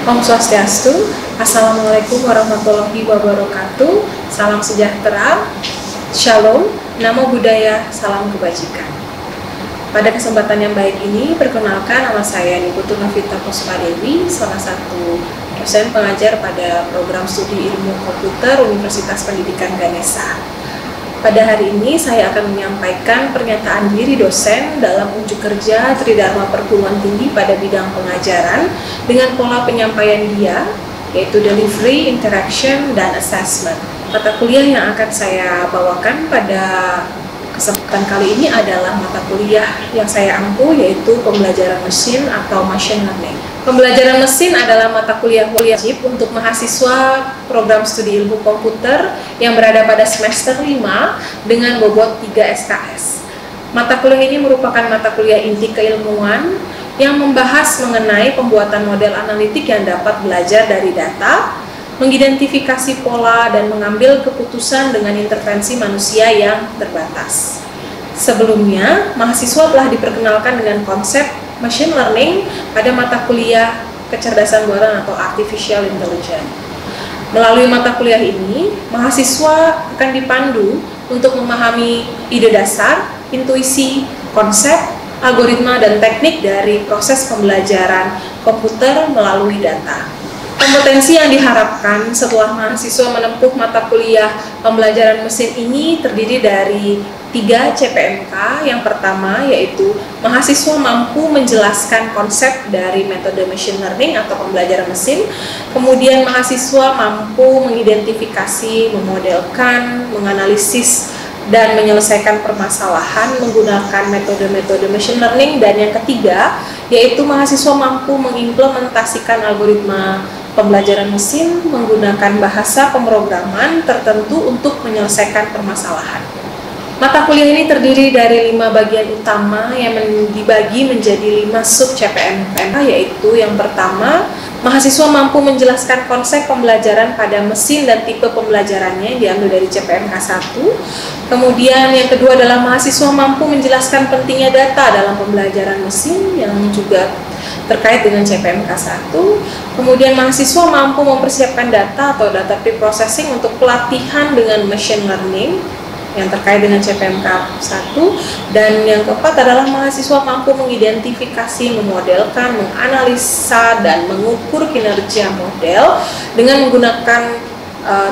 Om Swastiastu, Assalamualaikum warahmatullahi wabarakatuh, salam sejahtera, Shalom, Namo Buddhaya, salam kebajikan. Pada kesempatan yang baik ini, perkenalkan nama saya Niputu Novita Puspadewi, salah satu dosen pengajar pada program studi ilmu komputer Universitas Pendidikan Ganesha. Pada hari ini saya akan menyampaikan pernyataan diri dosen dalam unjuk kerja Tridharma Perguruan Tinggi pada bidang pengajaran dengan pola penyampaian dia, yaitu delivery, interaction, dan assessment. Mata kuliah yang akan saya bawakan pada kesempatan kali ini adalah mata kuliah yang saya ampu, yaitu pembelajaran mesin atau machine learning. Pembelajaran mesin adalah mata kuliah wajib untuk mahasiswa program studi ilmu komputer yang berada pada semester 5 dengan bobot 3 SKS. Mata kuliah ini merupakan mata kuliah inti keilmuan yang membahas mengenai pembuatan model analitik yang dapat belajar dari data, mengidentifikasi pola, dan mengambil keputusan dengan intervensi manusia yang terbatas. Sebelumnya, mahasiswa telah diperkenalkan dengan konsep machine learning pada mata kuliah kecerdasan buatan atau artificial intelligence. Melalui mata kuliah ini, mahasiswa akan dipandu untuk memahami ide dasar, intuisi, konsep, algoritma, dan teknik dari proses pembelajaran komputer melalui data. Kompetensi yang diharapkan setelah mahasiswa menempuh mata kuliah pembelajaran mesin ini terdiri dari 3 CPMK. Yang pertama yaitu mahasiswa mampu menjelaskan konsep dari metode machine learning atau pembelajaran mesin. Kemudian mahasiswa mampu mengidentifikasi, memodelkan, menganalisis, dan menyelesaikan permasalahan menggunakan metode-metode machine learning. Dan yang ketiga yaitu mahasiswa mampu mengimplementasikan algoritma pembelajaran mesin menggunakan bahasa pemrograman tertentu untuk menyelesaikan permasalahan. Mata kuliah ini terdiri dari 5 bagian utama yang dibagi menjadi 5 sub CPMK, yaitu yang pertama, mahasiswa mampu menjelaskan konsep pembelajaran pada mesin dan tipe pembelajarannya, diambil dari CPMK 1. Kemudian yang kedua adalah mahasiswa mampu menjelaskan pentingnya data dalam pembelajaran mesin, yang juga terkait dengan CPMK 1. Kemudian mahasiswa mampu mempersiapkan data atau data pre-processing untuk pelatihan dengan machine learning yang terkait dengan CPMK 1. Dan yang keempat adalah mahasiswa mampu mengidentifikasi, memodelkan, menganalisa, dan mengukur kinerja model dengan menggunakan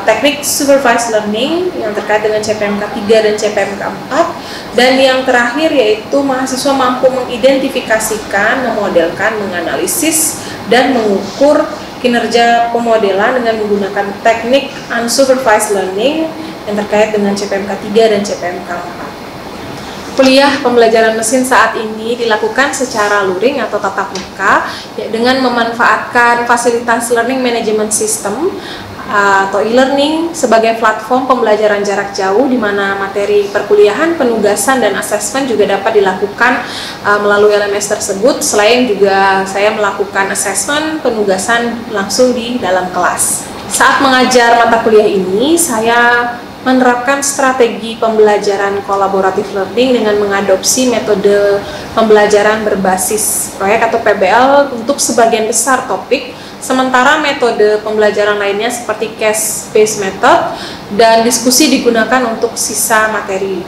teknik supervised learning yang terkait dengan CPMK 3 dan CPMK 4. Dan yang terakhir yaitu mahasiswa mampu mengidentifikasikan, memodelkan, menganalisis, dan mengukur kinerja pemodelan dengan menggunakan teknik unsupervised learning yang terkait dengan CPMK 3 dan CPMK 4. Kuliah pembelajaran mesin saat ini dilakukan secara luring atau tatap muka dengan memanfaatkan fasilitas Learning Management System atau e-learning sebagai platform pembelajaran jarak jauh, di mana materi perkuliahan, penugasan, dan asesmen juga dapat dilakukan melalui LMS tersebut. Selain juga saya melakukan asesmen, penugasan langsung di dalam kelas. Saat mengajar mata kuliah ini, saya menerapkan strategi pembelajaran kolaboratif learning dengan mengadopsi metode pembelajaran berbasis proyek atau PBL untuk sebagian besar topik, sementara metode pembelajaran lainnya seperti case-based method dan diskusi digunakan untuk sisa materi.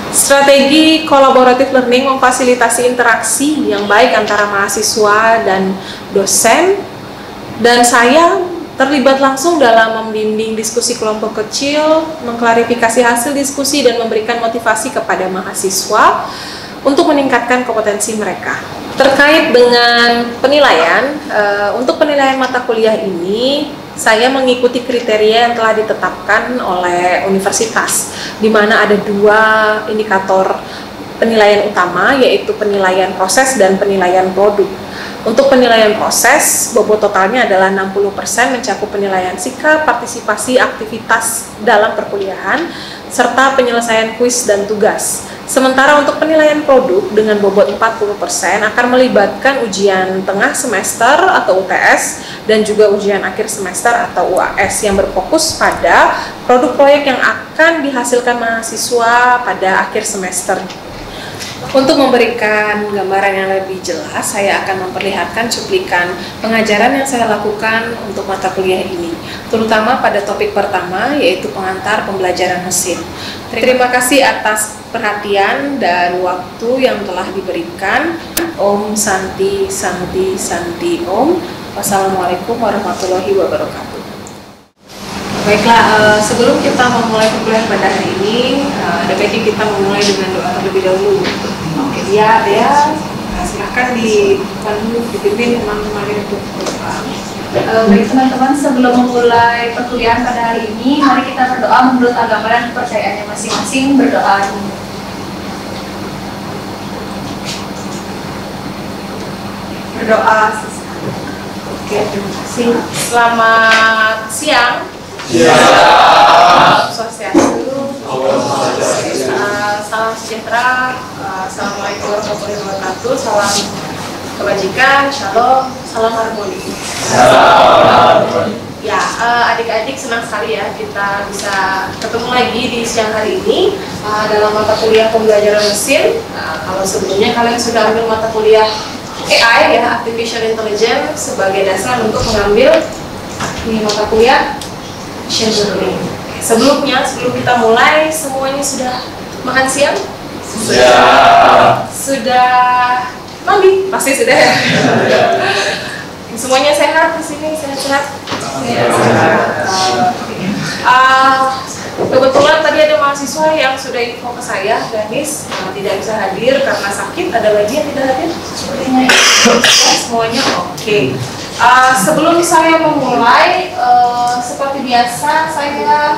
Strategi kolaboratif learning memfasilitasi interaksi yang baik antara mahasiswa dan dosen, dan saya terlibat langsung dalam membimbing diskusi kelompok kecil, mengklarifikasi hasil diskusi, dan memberikan motivasi kepada mahasiswa untuk meningkatkan kompetensi mereka. Terkait dengan penilaian, untuk penilaian mata kuliah ini, saya mengikuti kriteria yang telah ditetapkan oleh universitas, di mana ada 2 indikator penilaian utama, yaitu penilaian proses dan penilaian produk. Untuk penilaian proses, bobot totalnya adalah 60%, mencakup penilaian sikap, partisipasi, aktivitas dalam perkuliahan, serta penyelesaian kuis dan tugas. Sementara untuk penilaian produk dengan bobot 40% akan melibatkan ujian tengah semester atau UTS dan juga ujian akhir semester atau UAS yang berfokus pada produk proyek yang akan dihasilkan mahasiswa pada akhir semester. Untuk memberikan gambaran yang lebih jelas, saya akan memperlihatkan cuplikan pengajaran yang saya lakukan untuk mata kuliah ini, terutama pada topik pertama, yaitu pengantar pembelajaran mesin. Terima kasih atas perhatian dan waktu yang telah diberikan. Om Santi Santi Santi Om. Wassalamualaikum warahmatullahi wabarakatuh. Baiklah, sebelum kita memulai perkuliahan pada hari ini, ada baiknya kita memulai dengan doa terlebih dahulu. Oke, dia silahkan dipimpin teman-teman untuk berdoa. Baik teman-teman, sebelum memulai perkuliahan pada hari ini, mari kita berdoa menurut agama dan kepercayaannya masing-masing. Berdoa dulu. Berdoa. Oke, terima kasih. Selamat siang. Swastiastu. Salam sejahtera. Assalamualaikum warahmatullahi wabarakatuh. Salam kebajikan, shalom, salam harmoni. Ya, adik-adik senang sekali ya kita bisa ketemu lagi di siang hari ini dalam mata kuliah pembelajaran mesin. Kalau sebelumnya kalian sudah ambil mata kuliah AI ya, Artificial Intelligence, sebagai dasar untuk mengambil mata kuliah Machine Learning. Sebelum kita mulai, semuanya sudah makan siang? Sudah mandi? Pasti sudah ya. Semuanya sehat di sini, sehat-sehat. Kebetulan tadi ada mahasiswa yang sudah info ke saya, Ganis tidak bisa hadir karena sakit. Ada lagi yang tidak hadir? Sepertinya semuanya oke. Sebelum saya memulai, seperti biasa saya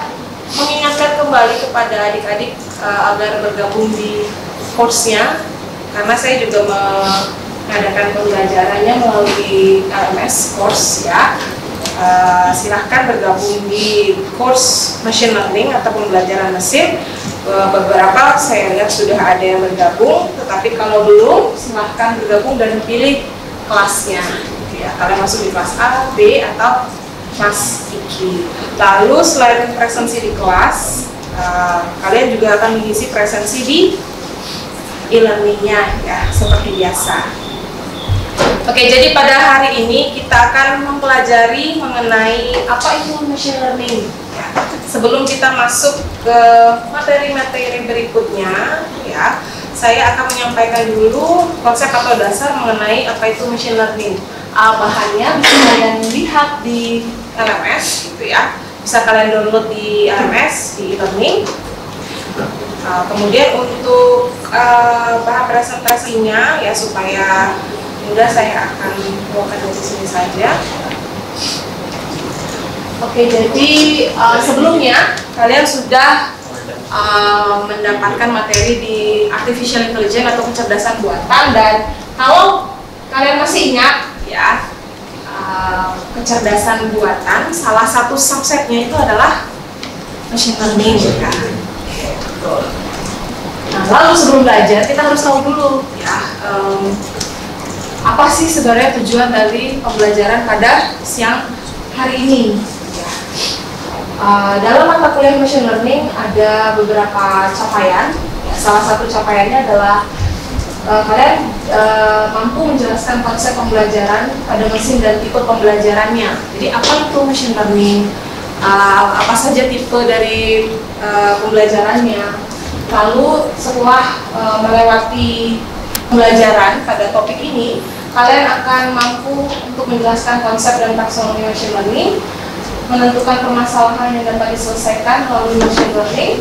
mengingatkan kembali kepada adik-adik agar bergabung di course-nya, karena saya juga mengadakan pembelajarannya melalui LMS course ya. Silahkan bergabung di course Machine Learning atau pembelajaran mesin. Beberapa saya lihat sudah ada yang bergabung, tetapi kalau belum silahkan bergabung dan pilih kelasnya ya. Kalian masuk di kelas A, B, atau Mas Iki. Lalu selain presensi di kelas, kalian juga akan mengisi presensi di e-learningnya ya, seperti biasa. Oke, jadi pada hari ini kita akan mempelajari mengenai apa itu machine learning ya. Sebelum kita masuk ke materi-materi berikutnya ya, saya akan menyampaikan dulu konsep atau dasar mengenai apa itu machine learning. Bahannya bisa kalian lihat di LMS gitu ya, bisa kalian download di LMS di e-learning. Kemudian untuk bahan presentasinya ya, supaya mudah, saya akan bawakan dari sini saja. Oke, jadi sebelumnya kalian sudah mendapatkan materi di Artificial Intelligence atau kecerdasan buatan, dan kalau kalian masih ingat ya, kecerdasan buatan salah satu subsetnya itu adalah machine learning ya. Nah, lalu sebelum belajar kita harus tahu dulu ya, apa sih sebenarnya tujuan dari pembelajaran pada siang hari ini ya. Dalam mata kuliah machine learning ada beberapa capaian ya. Salah satu capaiannya adalah kalian mampu menjelaskan konsep pembelajaran pada mesin dan tipe pembelajarannya. Jadi apa itu machine learning, apa saja tipe dari pembelajarannya. Lalu setelah melewati pembelajaran pada topik ini, kalian akan mampu untuk menjelaskan konsep dan taksonomi machine learning, menentukan permasalahan yang dapat diselesaikan melalui machine learning,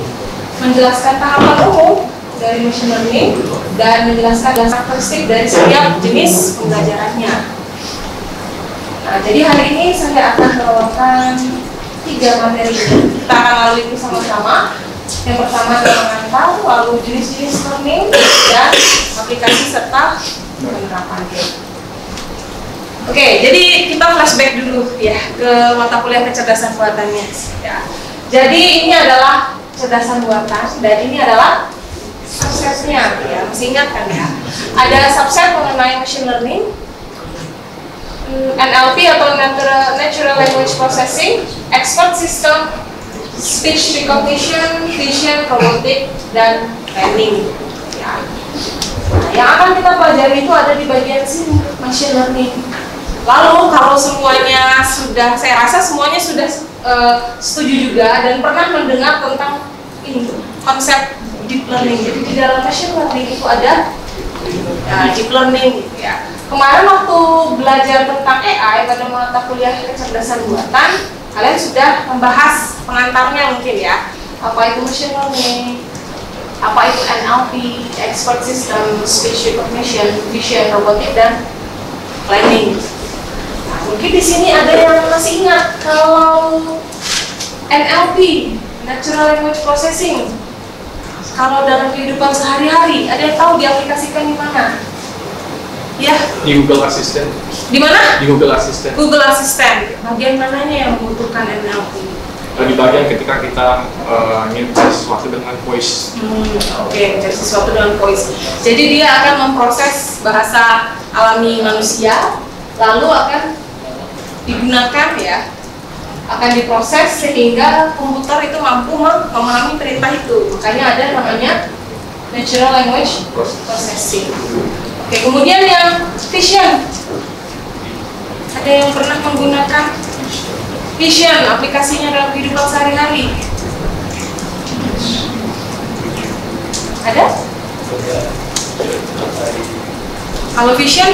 menjelaskan tahapan umum dari machine learning, dan menjelaskan karakteristik dari setiap jenis pembelajarannya. Nah, jadi hari ini saya akan membawakan 3 materi. Kita akan lalui bersama-sama. Yang pertama adalah mengantar, lalu jenis-jenis learning, dan aplikasi serta penerapannya. Oke, jadi kita flashback dulu ya ke mata kuliah kecerdasan buatannya ya. Jadi ini adalah kecerdasan buatan, dan ini adalah subsetnya ya, masih ingat kan ya? Ada subset mengenai machine learning, NLP atau Natural Language Processing, Expert System, Speech Recognition, Vision, Robotic, dan Training ya. Nah, yang akan kita pelajari itu ada di bagian sini, machine learning. Lalu kalau semuanya sudah, saya rasa semuanya sudah setuju juga dan pernah mendengar tentang ini konsep deep learning. Jadi di dalam machine learning itu ada deep learning gitu ya. Kemarin waktu belajar tentang AI pada mata kuliah kecerdasan buatan, kalian sudah membahas pengantarnya mungkin ya. Apa itu machine learning, apa itu NLP, expert system, speech recognition, vision, robotic, dan planning. Nah, mungkin di sini ada yang masih ingat kalau NLP, natural language processing. Kalau dalam kehidupan sehari-hari, ada yang tahu diaplikasikan di mana? Ya. Di Google Assistant. Di mana? Di Google Assistant. Google Assistant. Bagian mananya yang membutuhkan NLP? Di bagian ketika kita ingin mencari sesuatu dengan voice. Oke, mencari sesuatu dengan voice. Jadi dia akan memproses bahasa alami manusia, lalu akan digunakan ya, akan diproses sehingga komputer itu mampu memahami perintah itu. Makanya ada namanya natural language processing. Oke, kemudian yang vision. Ada yang pernah menggunakan vision, aplikasinya dalam kehidupan sehari-hari? Ada? Kalau vision?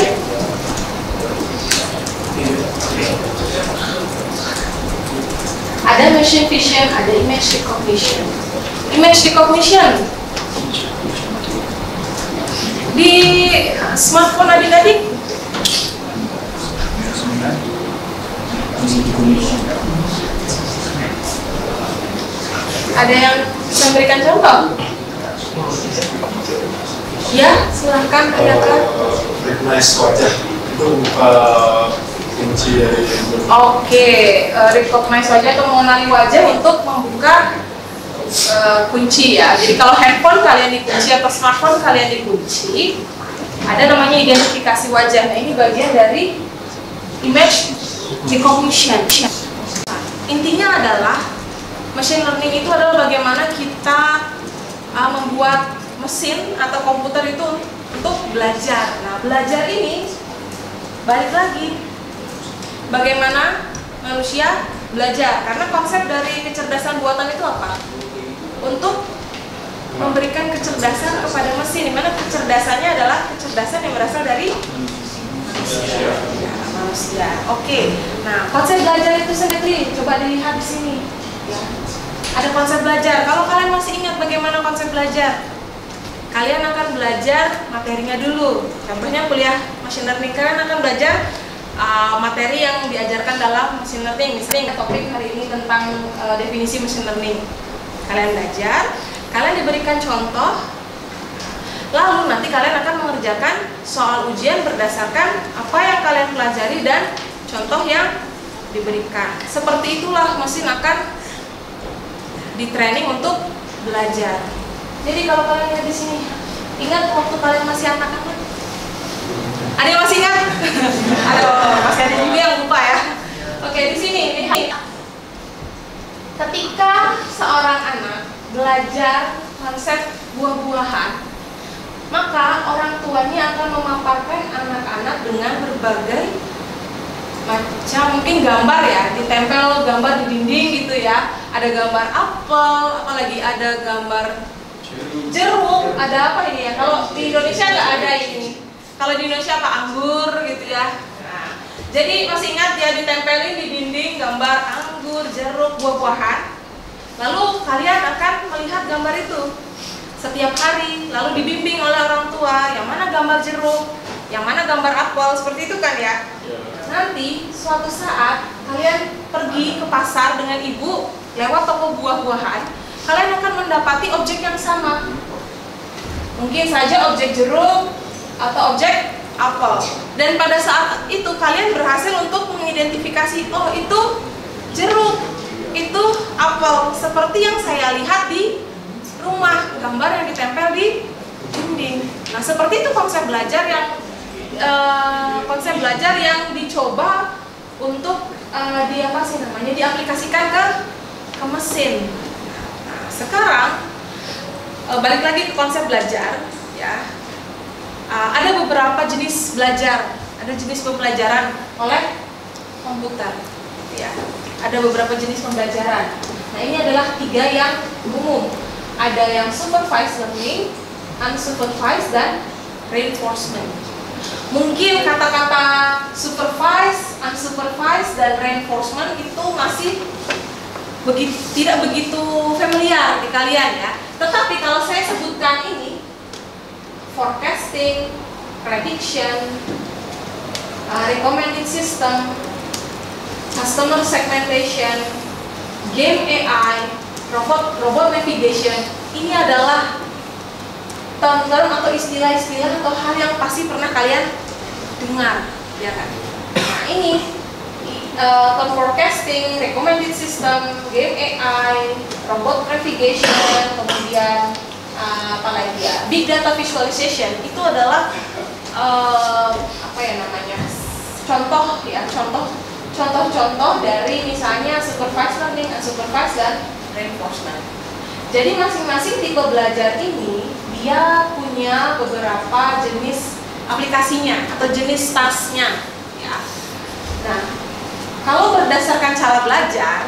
Ada machine vision, ada image recognition. Image recognition di smartphone adik-adik ada yang bisa memberikan contoh? Ya, silahkan tanyakan. Recognize wajah itu kunci dari. Oke, recognize wajah atau mengenali wajah untuk membuka kunci ya. Jadi kalau handphone kalian dikunci atau smartphone kalian dikunci, ada namanya identifikasi wajah. Nah, ini bagian dari image recognition. Intinya adalah machine learning itu adalah bagaimana kita membuat mesin atau komputer itu untuk belajar. Nah, belajar ini balik lagi bagaimana manusia belajar, karena konsep dari kecerdasan buatan itu apa? Untuk memberikan kecerdasan kepada mesin, dimana kecerdasannya adalah kecerdasan yang berasal dari manusia. Oke. Nah, konsep belajar itu sendiri coba dilihat di sini. Ya. Ada konsep belajar. Kalau kalian masih ingat bagaimana konsep belajar, kalian akan belajar materinya dulu. Contohnya kuliah machine learning, kalian akan belajar materi yang diajarkan dalam machine learning. Misalnya topik hari ini tentang definisi machine learning. Kalian belajar, kalian diberikan contoh, lalu nanti kalian akan mengerjakan soal ujian berdasarkan apa yang kalian pelajari dan contoh yang diberikan. Seperti itulah mesin akan di-training untuk belajar. Jadi kalau kalian lihat di sini, ingat waktu kalian masih anak-anak? Ada yang masih ingat? Aduh, masih ada juga yang lupa ya. Oke, di sini lihat. Ketika seorang anak belajar konsep buah-buahan, maka orang tuanya akan memaparkan anak-anak dengan berbagai macam mungkin gambar ya, ditempel gambar di dinding gitu ya. Ada gambar apel, apalagi ada gambar jeruk, ada apa ini ya? Kalau di Indonesia nggak ada ini. Kalau di Indonesia apa, anggur gitu ya. Nah, jadi masih ingat ya, ditempelin di dinding gambar anggur, jeruk, buah-buahan. Lalu kalian akan melihat gambar itu setiap hari, lalu dibimbing oleh orang tua, yang mana gambar jeruk, yang mana gambar apel, seperti itu kan ya. Nanti suatu saat kalian pergi ke pasar dengan ibu lewat toko buah-buahan, kalian akan mendapati objek yang sama. Mungkin saja objek jeruk atau objek apel. Dan pada saat itu kalian berhasil untuk mengidentifikasi, oh itu jeruk, itu apel, seperti yang saya lihat di rumah, gambar yang ditempel di dinding. Nah, seperti itu konsep belajar yang dicoba untuk diaplikasikan ke mesin. Nah, sekarang balik lagi ke konsep belajar ya. beberapa jenis belajar, ada jenis pembelajaran oleh komputer. Ya, ada beberapa jenis pembelajaran. Nah, ini adalah 3 yang umum. Ada yang supervised learning, unsupervised, dan reinforcement. Mungkin kata-kata supervised, unsupervised, dan reinforcement itu masih tidak begitu familiar di kalian ya. Tetapi kalau saya sebutkan ini, forecasting, prediction, recommended system, customer segmentation, game AI, robot navigation, ini adalah term-term atau istilah-istilah atau hal yang pasti pernah kalian dengar, ya kan? Nah, ini term forecasting, recommended system, game AI, robot navigation, kemudian apa lagi ya, big data visualization, itu adalah apa ya namanya, contoh dari misalnya supervised learning, unsupervised, dan reinforcement. Jadi masing-masing tipe belajar ini dia punya beberapa jenis aplikasinya atau jenis tasnya ya. Nah, kalau berdasarkan cara belajar,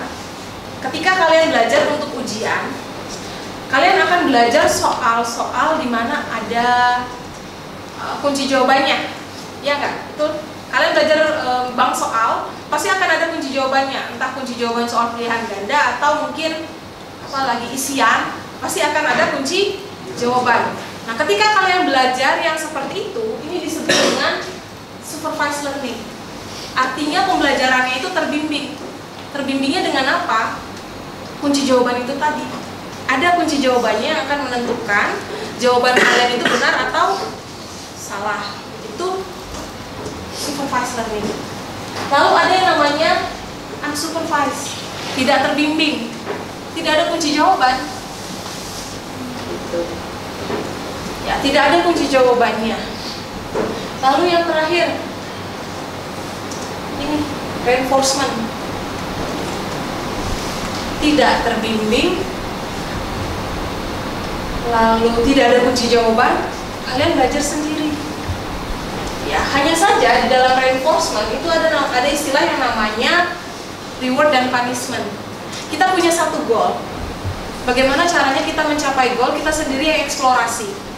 ketika kalian belajar untuk ujian, kalian akan belajar soal-soal di mana ada kunci jawabannya, ya nggak? Itu kalian belajar bank soal, pasti akan ada kunci jawabannya, entah kunci jawaban soal pilihan ganda atau mungkin apalagi isian, pasti akan ada kunci jawaban. Nah, ketika kalian belajar yang seperti itu, ini disebut dengan supervised learning. Artinya pembelajarannya itu terbimbing. Terbimbingnya dengan apa? Kunci jawaban itu tadi. Ada kunci jawabannya yang akan menentukan jawaban kalian itu benar atau salah. Itu supervised learning. Lalu ada yang namanya unsupervised, tidak terbimbing, tidak ada kunci jawaban. Ya, tidak ada kunci jawabannya. Lalu yang terakhir, ini reinforcement, tidak terbimbing, lalu tidak ada kunci jawaban, kalian belajar sendiri. Ya, hanya saja di dalam reinforcement itu ada istilah yang namanya reward dan punishment. Kita punya satu goal. Bagaimana caranya kita mencapai goal, kita sendiri yang eksplorasi.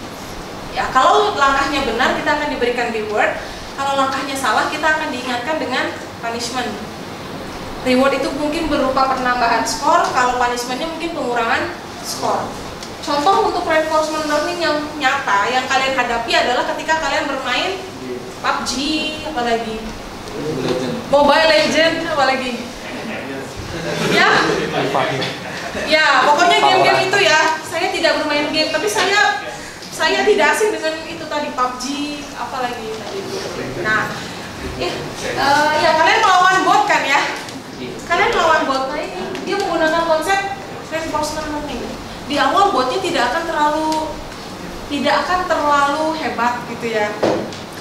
Ya, kalau langkahnya benar kita akan diberikan reward, kalau langkahnya salah kita akan diingatkan dengan punishment. Reward itu mungkin berupa penambahan skor, kalau punishmentnya mungkin pengurangan skor. Contoh untuk reinforcement learning yang nyata yang kalian hadapi adalah ketika kalian bermain PUBG, apalagi Mobile Legend, apalagi ya pokoknya game-game itu ya. Saya tidak bermain game, tapi saya tidak asing dengan itu tadi, PUBG, apalagi tadi itu. Nah, ya kalian melawan bot kan ya? Kalian melawan bot, nah ini dia menggunakan konsep reinforcement learning. Di awal botnya tidak akan terlalu hebat gitu ya.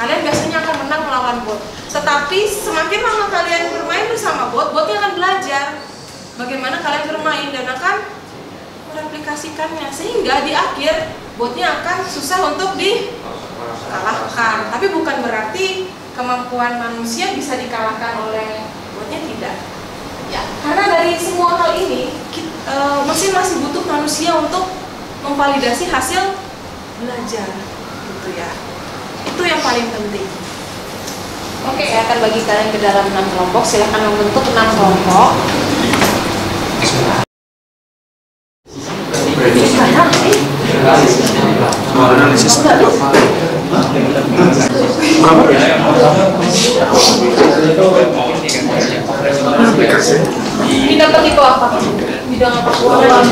Kalian biasanya akan menang melawan bot. Tetapi semakin lama kalian bermain bersama bot, botnya akan belajar bagaimana kalian bermain dan akan mereplikasikannya, sehingga di akhir botnya akan susah untuk dikalahkan. Tapi bukan berarti kemampuan manusia bisa dikalahkan oleh botnya, tidak. Ya, karena dari semua hal ini mesin masih butuh manusia untuk memvalidasi hasil belajar, gitu ya. Itu yang paling penting. Oke, saya akan bagi kalian ke dalam 6 kelompok. Silahkan membentuk 6 kelompok. Bidang tipe apa? Bidang apa? Keuangan.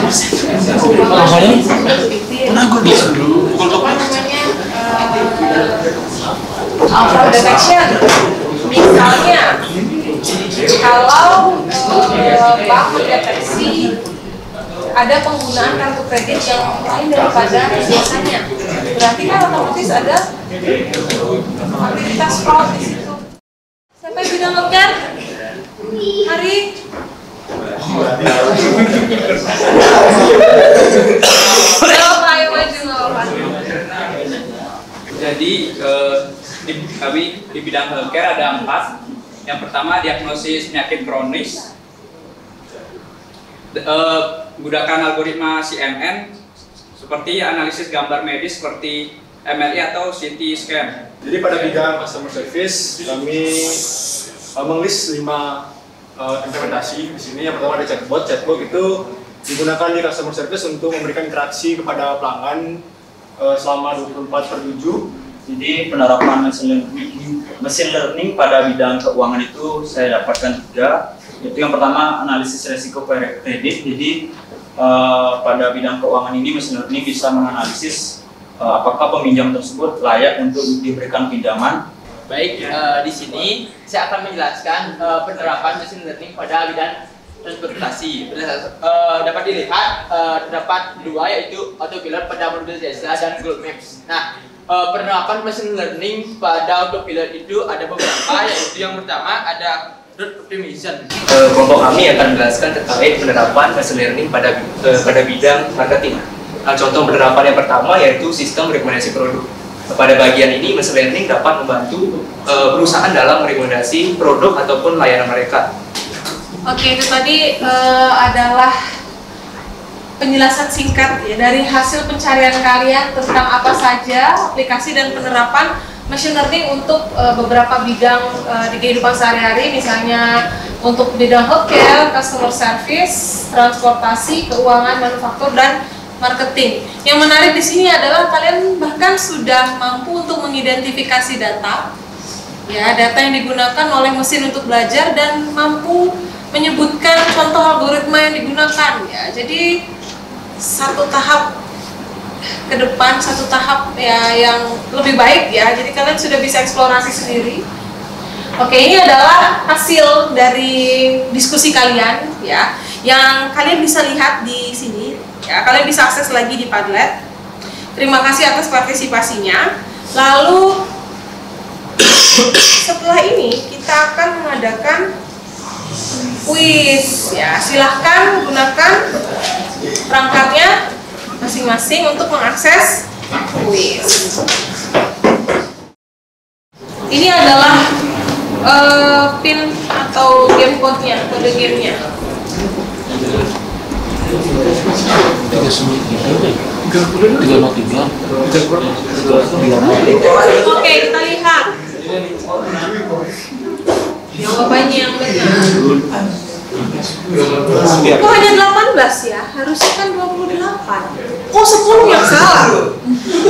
Fraud detection. Misalnya, kalau bank mendeteksi ada penggunaan kartu kredit yang lain daripada biasanya, berarti kan otomatis ada aktivitas fraud di situ. Siapa yang bidang healthcare? Hari? Jawab, ayo maju, nggak apa-apa. Jadi di bidang healthcare ada 4. Yang pertama diagnosis penyakit kronis, menggunakan algoritma CNN seperti analisis gambar medis seperti MRI atau CT scan. Jadi pada bidang customer service kami menglist 5 implementasi di sini. Yang pertama ada chatbot. Chatbot itu digunakan di customer service untuk memberikan interaksi kepada pelanggan selama 24/7. Jadi penerapan machine learning pada bidang keuangan itu saya dapatkan 3. Itu yang pertama analisis resiko kredit. Jadi pada bidang keuangan ini machine learning bisa menganalisis apakah peminjam tersebut layak untuk diberikan pinjaman. Baik, di sini saya akan menjelaskan penerapan machine learning pada bidang transportasi. Dapat dilihat terdapat 2, yaitu autopilot pada mobil Tesla dan Google Maps. Nah, penerapan machine learning pada autopilot itu ada beberapa, yaitu yang pertama ada route optimization. Kelompok kami akan menjelaskan terkait penerapan machine learning pada bidang marketing. Contoh penerapan yang pertama yaitu sistem rekomendasi produk. Pada bagian ini machine learning dapat membantu perusahaan dalam merekomendasi produk ataupun layanan mereka. Oke, itu tadi adalah penjelasan singkat ya dari hasil pencarian kalian tentang apa saja aplikasi dan penerapan machine learning untuk beberapa bidang di kehidupan sehari-hari, misalnya untuk bidang healthcare, customer service, transportasi, keuangan, manufaktur, dan marketing. Yang menarik di sini adalah kalian bahkan sudah mampu untuk mengidentifikasi data, ya, data yang digunakan oleh mesin untuk belajar dan mampu menyebutkan contoh algoritma yang digunakan, ya. Jadi satu tahap ke depan, satu tahap ya yang lebih baik, ya. Jadi kalian sudah bisa eksplorasi sendiri. Oke, ini adalah hasil dari diskusi kalian, ya, yang kalian bisa lihat di sini. Ya, kalian bisa akses lagi di Padlet. Terima kasih atas partisipasinya. Lalu setelah ini kita akan mengadakan kuis, ya. Silahkan gunakan perangkatnya masing-masing untuk mengakses kuis. Ini adalah pin atau game code-nya, kode gamenya. Oke, kita lihat jawabannya yang benar. Kok hanya 18 ya? Harusnya kan 28. Oh, 10 yang salah.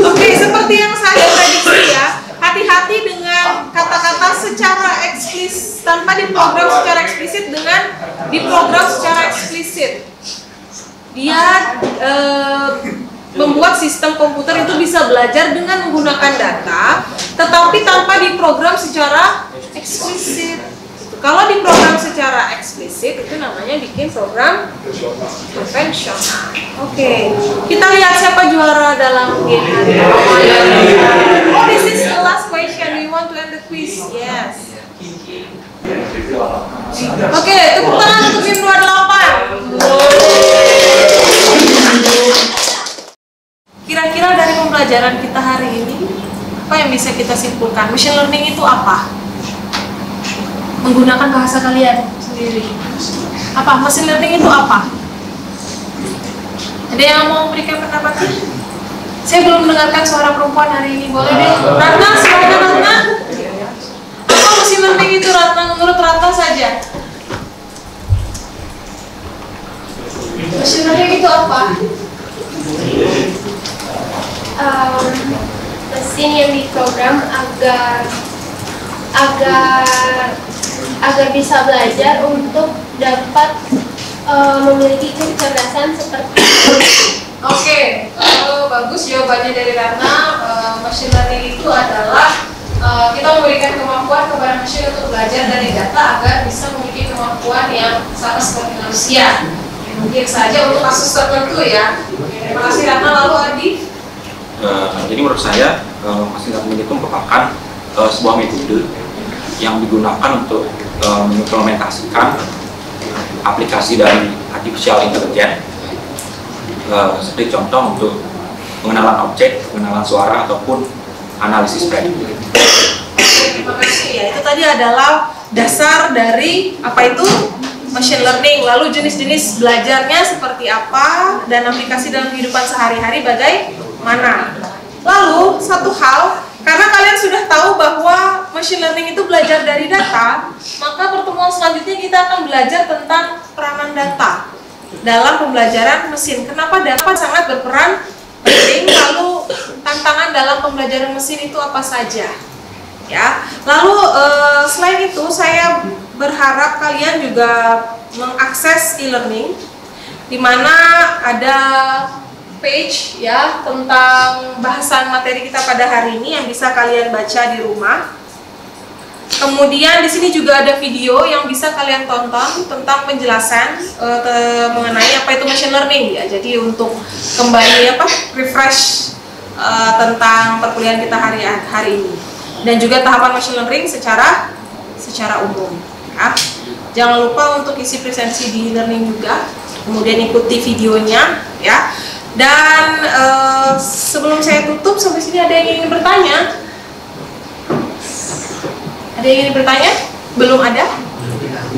Oke, seperti yang saya prediksi ya, hati-hati dengan kata-kata secara eksplisit tanpa diprogram secara eksplisit dengan diprogram secara eksplisit. Dia membuat sistem komputer itu bisa belajar dengan menggunakan data, tetapi tanpa diprogram secara eksplisit. Kalau diprogram secara eksplisit itu namanya bikin program konvensional. Oke, kita lihat siapa juara dalam game hari ini. Oh, this is the last question. We want to end the quiz. Yes. Oke, tepuk tangan untuk tim 28. Kira-kira dari pembelajaran kita hari ini, apa yang bisa kita simpulkan? Machine learning itu apa? Menggunakan bahasa kalian sendiri. Apa? Machine learning itu apa? Ada yang mau memberikan pendapatnya? Saya belum mendengarkan suara perempuan hari ini. Boleh deh. Ratna, silakan Ratna. Apa machine learning itu, Ratna? Menurut Ratna saja. Machine learning itu apa? Mesin yang diprogram agar bisa belajar untuk dapat memiliki kecerdasan seperti itu. Oke, bagus jawabannya dari Ratna. Machine learning itu adalah kita memberikan kemampuan kepada mesin untuk belajar dari data agar bisa memiliki kemampuan yang sama seperti manusia. Mungkin saja untuk kasus tertentu, ya. Terima kasih Ratna. Lalu Adi? Jadi menurut saya machine learning itu merupakan sebuah metode yang digunakan untuk mengimplementasikan aplikasi dari artificial intelligence, seperti contoh untuk pengenalan objek, pengenalan suara ataupun analisis prediktif. Terima kasih ya. Itu tadi adalah dasar dari apa itu machine learning. Lalu jenis-jenis belajarnya seperti apa dan aplikasi dalam kehidupan sehari-hari bagaimana. Lalu satu hal, karena kalian sudah tahu bahwa machine learning itu belajar dari data, maka pertemuan selanjutnya kita akan belajar tentang peranan data dalam pembelajaran mesin. Kenapa data sangat berperan penting? Lalu tantangan dalam pembelajaran mesin itu apa saja? Ya. Lalu selain itu saya berharap kalian juga mengakses e-learning, di mana ada page ya tentang bahasan materi kita pada hari ini yang bisa kalian baca di rumah. Kemudian di sini juga ada video yang bisa kalian tonton tentang penjelasan mengenai apa itu machine learning ya. Jadi untuk kembali refresh tentang perkuliahan kita hari ini dan juga tahapan machine learning secara umum. Ya. Jangan lupa untuk isi presensi di e-learning juga. Kemudian ikuti videonya ya. Dan sebelum saya tutup sampai sini ada yang ingin bertanya? Ada yang ingin bertanya? Belum ada?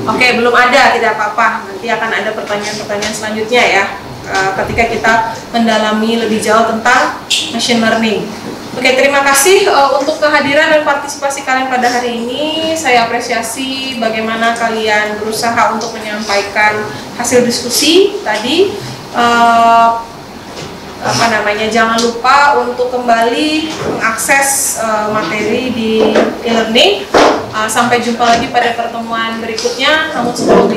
Oke, belum ada, tidak apa-apa. Nanti akan ada pertanyaan-pertanyaan selanjutnya ya, ketika kita mendalami lebih jauh tentang machine learning. Oke, terima kasih untuk kehadiran dan partisipasi kalian pada hari ini. Saya apresiasi bagaimana kalian berusaha untuk menyampaikan hasil diskusi tadi. Jangan lupa untuk kembali mengakses materi di e-learning. Sampai jumpa lagi pada pertemuan berikutnya. Namun sebelum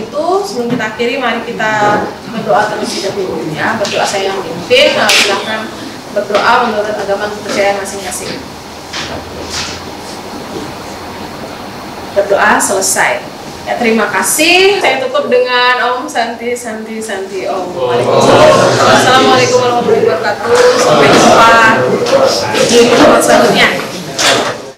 kita akhiri, mari kita berdoa terlebih dahulu ya. Berdoa saya yang memimpin. Silahkan berdoa menurut agama kepercayaan masing-masing. Berdoa selesai. Ya, terima kasih. Saya tutup dengan Om Santi Om. Waalaikumsalam. Assalamualaikum warahmatullahi wabarakatuh. Sampai jumpa di pertemuan selanjutnya.